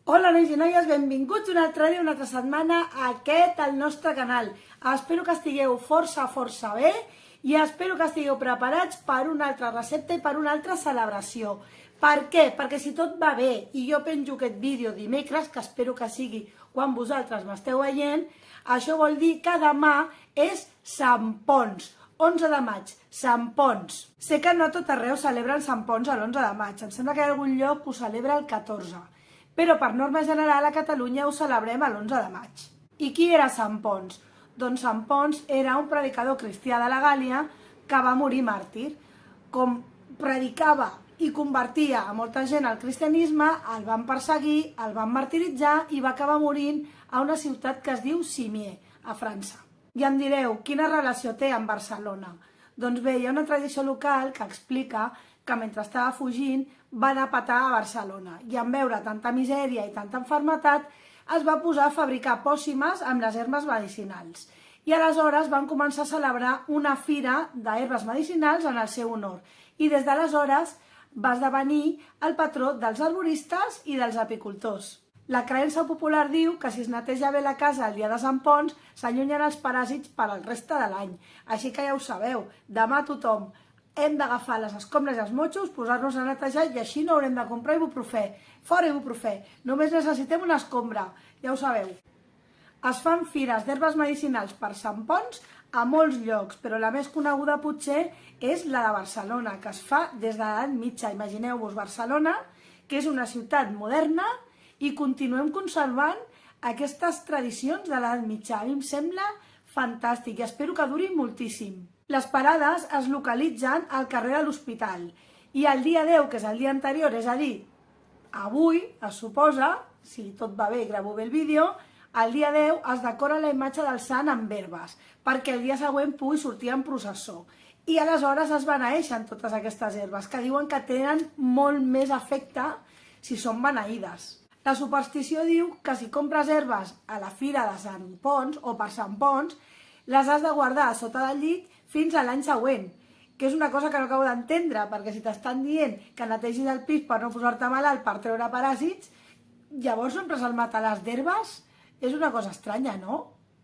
Hola nois i noies, benvinguts un altre dia, una altra setmana a aquest, el nostre canal. Espero que estigueu força bé i espero que estigueu preparats per una altra recepta i per una altra celebració. Per què? Perquè si tot va bé i jo penjo aquest vídeo dimecres, que espero que sigui quan vosaltres m'esteu veient, això vol dir que demà és Sant Ponç. 11 de maig, Sant Ponç. Sé que no a tot arreu celebren Sant Ponç l'11 de maig, em sembla que hi ha algun lloc que ho celebra el 14. Però per norma general a Catalunya ho celebrem l'11 de maig. I qui era Sant Ponç? Doncs Sant Ponç era un predicador cristià de la Gàl·lia que va morir màrtir. Com predicava i convertia a molta gent al cristianisme, el van perseguir, el van martiritzar i va acabar morint a una ciutat que es diu Cimier, a França. I em direu, quina relació té amb Barcelona? Doncs bé, hi ha una tradició local que explica que mentre estava fugint va anar a petar a Barcelona i en veure tanta misèria i tanta malaltia es va posar a fabricar pòssimes amb les herbes medicinals. I aleshores van començar a celebrar una fira d'herbes medicinals en el seu honor i des d'aleshores va esdevenir el patró dels arboristes i dels apicultors. La creença popular diu que si es neteja bé la casa el dia de Sant Ponç s'allunyen els paràsits per al reste de l'any. Així que ja ho sabeu, demà tothom hem d'agafar les escombres i els motxos, posar-nos a netejar i així no haurem de comprar ibuprofè. Fora ibuprofè, només necessitem una escombra, ja ho sabeu. Es fan fires d'herbes medicinals per Sant Ponç a molts llocs, però la més coneguda potser és la de Barcelona, que es fa des de l'edat mitja. Imagineu-vos Barcelona, que és una ciutat moderna, i continuem conservant aquestes tradicions de l'edat mitja. A mi em sembla fantàstic i espero que duri moltíssim. Les parades es localitzen al carrer de l'Hospital i el dia 10, que és el dia anterior, és a dir, avui, es suposa, si tot va bé i gravo bé el vídeo, el dia 10 es decora la imatge del sant amb herbes perquè el dia següent pugui sortir en processó. I aleshores es beneeixen totes aquestes herbes que diuen que tenen molt més efecte si són beneïdes. La superstició diu que si compres herbes a la fira de Sant Ponç o per Sant Ponç, les has de guardar sota del llit fins a l'any següent, que és una cosa que no acabo d'entendre, perquè si t'estan dient que netegis el pis per no posar-te malalt, per treure paràsits, llavors sempre se'l matalàs d'herbes? És una cosa estranya, no?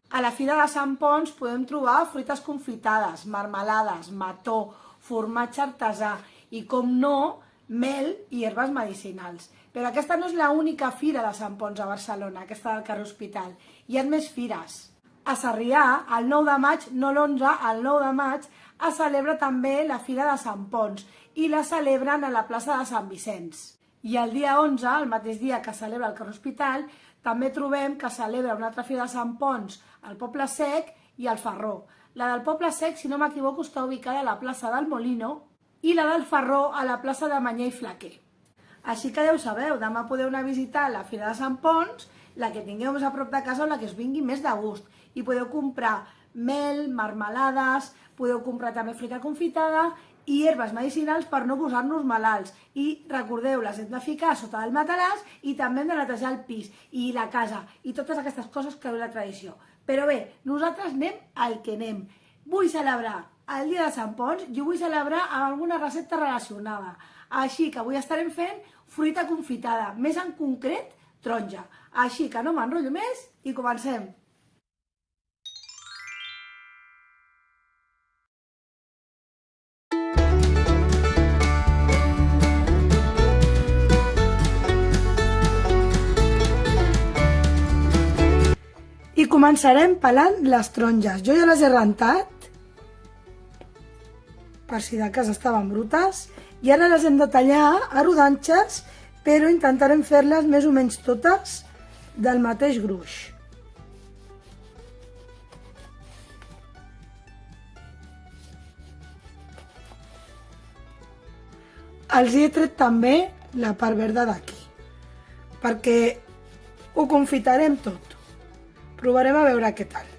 A la fira de Sant Ponç podem trobar fruites confitades, marmelades, mató, formatge artesà i, com no, mel i herbes medicinals. Però aquesta no és l'única fira de Sant Ponç a Barcelona, aquesta del carrer Hospital. Hi ha més fires. A Sarrià, el 9 de maig, no l'11, el 9 de maig, es celebra també la fira de Sant Ponç i la celebren a la plaça de Sant Vicenç. I el dia 11, el mateix dia que celebra el carrer Hospital, també trobem que celebra una altra fira de Sant Ponç al Poble Sec i al Ferró. La del Poble Sec, si no m'equivoco, està ubicada a la plaça del Molino i la del Ferró a la plaça de Mañé i Flaquer. Així que ja ho sabeu, demà podeu anar a visitar la fira de Sant Ponç, la que tingueu més a prop de casa o la que us vingui més de gust. I podeu comprar mel, marmelades, podeu comprar també fruita confitada i herbes medicinals per no posar-nos malalts. I recordeu, les hem de ficar sota del matalàs i també hem de netejar el pis i la casa i totes aquestes coses que diu la tradició. Però bé, nosaltres anem al que anem. Vull celebrar el dia de Sant Ponç i ho vull celebrar amb alguna recepta relacionada. Així que avui estarem fent fruita confitada, més en concret, taronja. Així que no m'enrotllo més i comencem. I començarem pelant les taronges. Jo ja les he rentat, per si de cas estaven brutes, i ara les hem de tallar a rodanxes, però intentarem fer-les més o menys totes del mateix gruix. Els he tret també la part verda d'aquí, perquè ho confitarem tot. Provarem a veure què tal.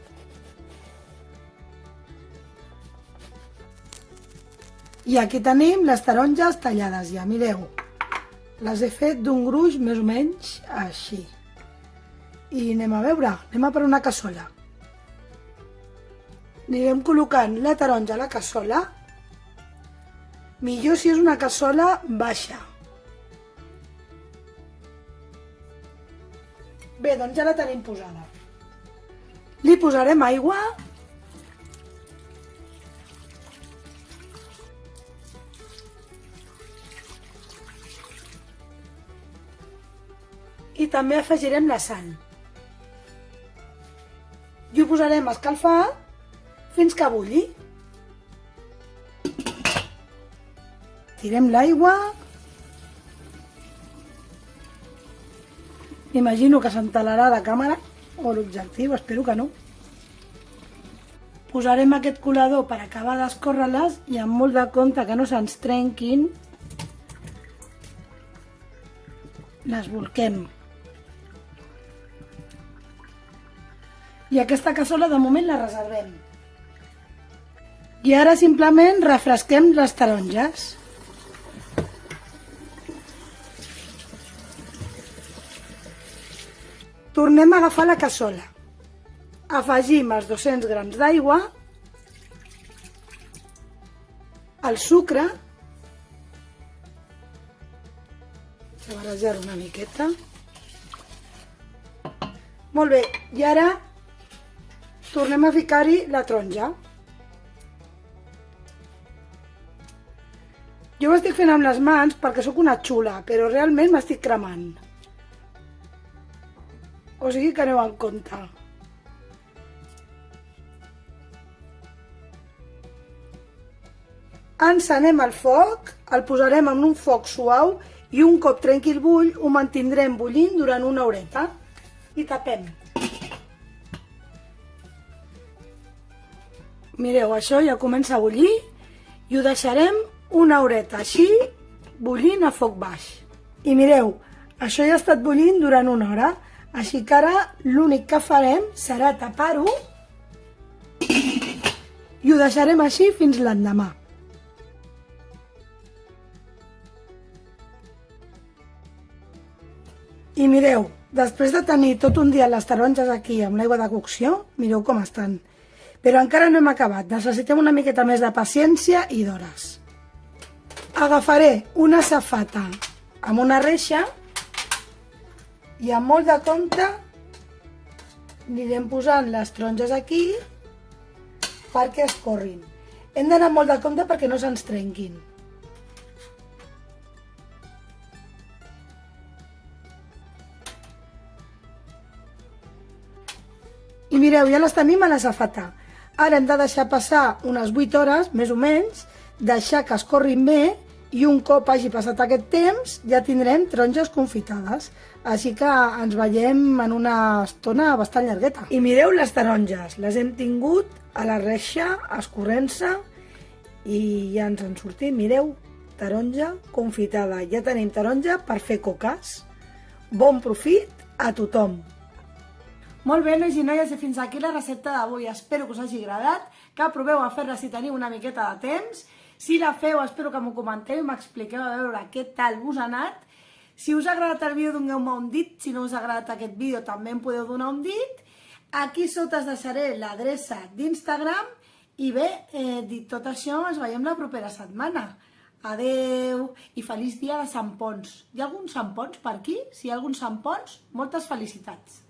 I aquí tenim les taronges tallades ja, mireu. Les he fet d'un gruix més o menys així. I anem a veure, anem a per una cassola. Anirem col·locant la taronja a la cassola. Millor si és una cassola baixa. Bé, doncs ja la tenim posada. Li posarem aigua. I també afegirem la sal. I ho posarem a escalfar fins que bulli. Tirem l'aigua. Imagino que s'entalarà la càmera o l'objectiu, espero que no. Posarem aquest colador per acabar d'escórrer-les i amb molt de compte que no se'ns trenquin, les bolquem. I aquesta cassola de moment la reservem. I ara simplement refresquem les taronges. Tornem a agafar la cassola. Afegim els 200 grams d'aigua, el sucre, barrejar una miqueta. Molt bé, i ara tornem a ficar-hi la taronja. Jo ho estic fent amb les mans perquè sóc una xula, però realment m'estic cremant. O sigui que aneu en compte. Encenem el foc, el posarem en un foc suau i un cop trenqui el bull ho mantindrem bullint durant una horeta. I tapem. Mireu, això ja comença a bullir i ho deixarem una horeta així, bullint a foc baix. I mireu, això ja ha estat bullint durant una hora, així que ara l'únic que farem serà tapar-ho i ho deixarem així fins l'endemà. I mireu, després de tenir tot un dia les taronges aquí amb l'aigua de cocció, mireu com estan. Però encara no hem acabat, necessitem una miqueta més de paciència i d'hores. Agafaré una safata amb una reixa i amb molt de compte anirem posant les taronges aquí perquè escorrin. Hem d'anar molt de compte perquè no se'ns trenquin. I mireu, ja les tenim a la safata. Ara hem de deixar passar unes 8 hores, més o menys, deixar que escorrin bé i un cop hagi passat aquest temps ja tindrem taronges confitades. Així que ens veiem en una estona bastant llargueta. I mireu les taronges, les hem tingut a la reixa, escorrent-se i ja ens han sortit, mireu, taronja confitada. Ja tenim taronja per fer coques. Bon profit a tothom! Molt bé, nois i noies, i fins aquí la recepta d'avui. Espero que us hagi agradat, que proveu a fer-la si teniu una miqueta de temps. Si la feu, espero que m'ho comenteu i m'expliqueu a veure què tal us ha anat. Si us ha agradat el vídeo, doneu-me un dit. Si no us ha agradat aquest vídeo, també em podeu donar un dit. Aquí sota us deixaré l'adreça d'Instagram. I bé, dit tot això, ens veiem la propera setmana. Adeu i feliç dia de Sant Ponç. Hi ha algun Sant Ponç per aquí? Si hi ha algun Sant Ponç, moltes felicitats.